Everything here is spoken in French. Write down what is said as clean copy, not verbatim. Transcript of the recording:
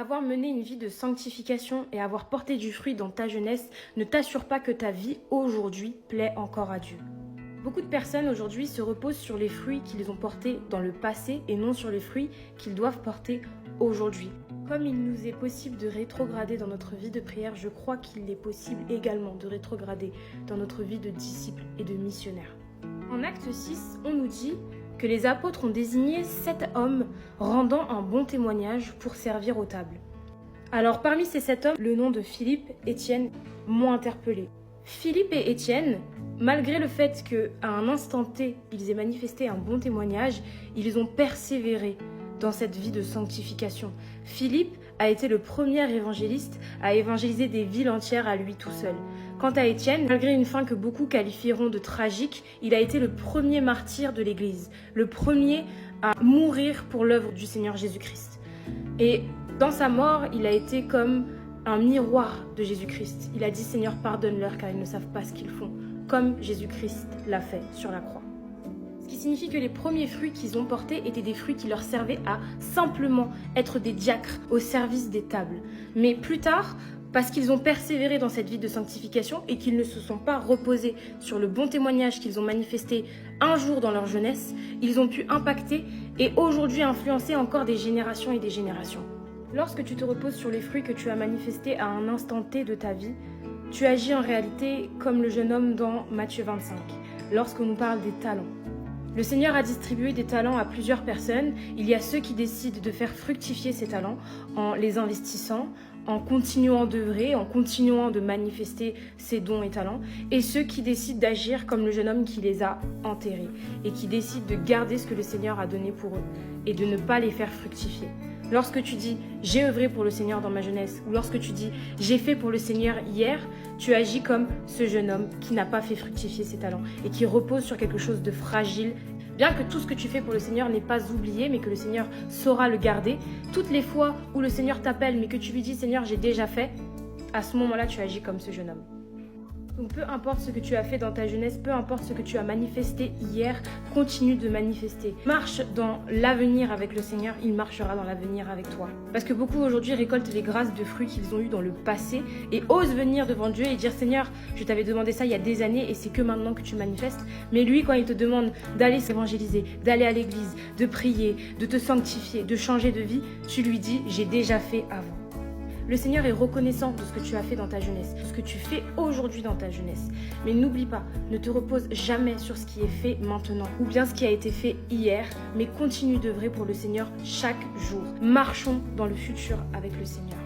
Avoir mené une vie de sanctification et avoir porté du fruit dans ta jeunesse ne t'assure pas que ta vie aujourd'hui plaît encore à Dieu. Beaucoup de personnes aujourd'hui se reposent sur les fruits qu'ils ont portés dans le passé et non sur les fruits qu'ils doivent porter aujourd'hui. Comme il nous est possible de rétrograder dans notre vie de prière, je crois qu'il est possible également de rétrograder dans notre vie de disciple et de missionnaire. En Acte 6, on nous dit que les apôtres ont désigné 7 hommes rendant un bon témoignage pour servir aux tables. Alors parmi ces 7 hommes, le nom de Philippe, Étienne m'ont interpellé. Philippe et Étienne, malgré le fait qu'à un instant T, ils aient manifesté un bon témoignage, ils ont persévéré dans cette vie de sanctification. Philippe a été le premier évangéliste à évangéliser des villes entières à lui tout seul. Quant à Étienne, malgré une fin que beaucoup qualifieront de tragique, il a été le premier martyr de l'Église, le premier à mourir pour l'œuvre du Seigneur Jésus-Christ. Et dans sa mort, il a été comme un miroir de Jésus-Christ. Il a dit « Seigneur, pardonne-leur car ils ne savent pas ce qu'ils font », comme Jésus-Christ l'a fait sur la croix. Ce qui signifie que les premiers fruits qu'ils ont portés étaient des fruits qui leur servaient à simplement être des diacres au service des tables. Mais plus tard, parce qu'ils ont persévéré dans cette vie de sanctification et qu'ils ne se sont pas reposés sur le bon témoignage qu'ils ont manifesté un jour dans leur jeunesse, ils ont pu impacter et aujourd'hui influencer encore des générations et des générations. Lorsque tu te reposes sur les fruits que tu as manifestés à un instant T de ta vie, tu agis en réalité comme le jeune homme dans Matthieu 25, lorsqu'on nous parle des talents. Le Seigneur a distribué des talents à plusieurs personnes. Il y a ceux qui décident de faire fructifier ces talents en les investissant, en continuant d'œuvrer, en continuant de manifester ses dons et talents, et ceux qui décident d'agir comme le jeune homme qui les a enterrés et qui décident de garder ce que le Seigneur a donné pour eux et de ne pas les faire fructifier. Lorsque tu dis « j'ai œuvré pour le Seigneur dans ma jeunesse » ou lorsque tu dis « j'ai fait pour le Seigneur hier », tu agis comme ce jeune homme qui n'a pas fait fructifier ses talents et qui repose sur quelque chose de fragile. Bien que tout ce que tu fais pour le Seigneur n'est pas oublié, mais que le Seigneur saura le garder, toutes les fois où le Seigneur t'appelle mais que tu lui dis « Seigneur, j'ai déjà fait », à ce moment-là, tu agis comme ce jeune homme. Donc peu importe ce que tu as fait dans ta jeunesse, peu importe ce que tu as manifesté hier, continue de manifester. Marche dans l'avenir avec le Seigneur, il marchera dans l'avenir avec toi. Parce que beaucoup aujourd'hui récoltent les grâces de fruits qu'ils ont eus dans le passé et osent venir devant Dieu et dire « Seigneur, je t'avais demandé ça il y a des années et c'est que maintenant que tu manifestes. » Mais lui, quand il te demande d'aller s'évangéliser, d'aller à l'église, de prier, de te sanctifier, de changer de vie, tu lui dis « J'ai déjà fait avant ». Le Seigneur est reconnaissant de ce que tu as fait dans ta jeunesse, de ce que tu fais aujourd'hui dans ta jeunesse. Mais n'oublie pas, ne te repose jamais sur ce qui est fait maintenant ou bien ce qui a été fait hier, mais continue d'œuvrer pour le Seigneur chaque jour. Marchons dans le futur avec le Seigneur.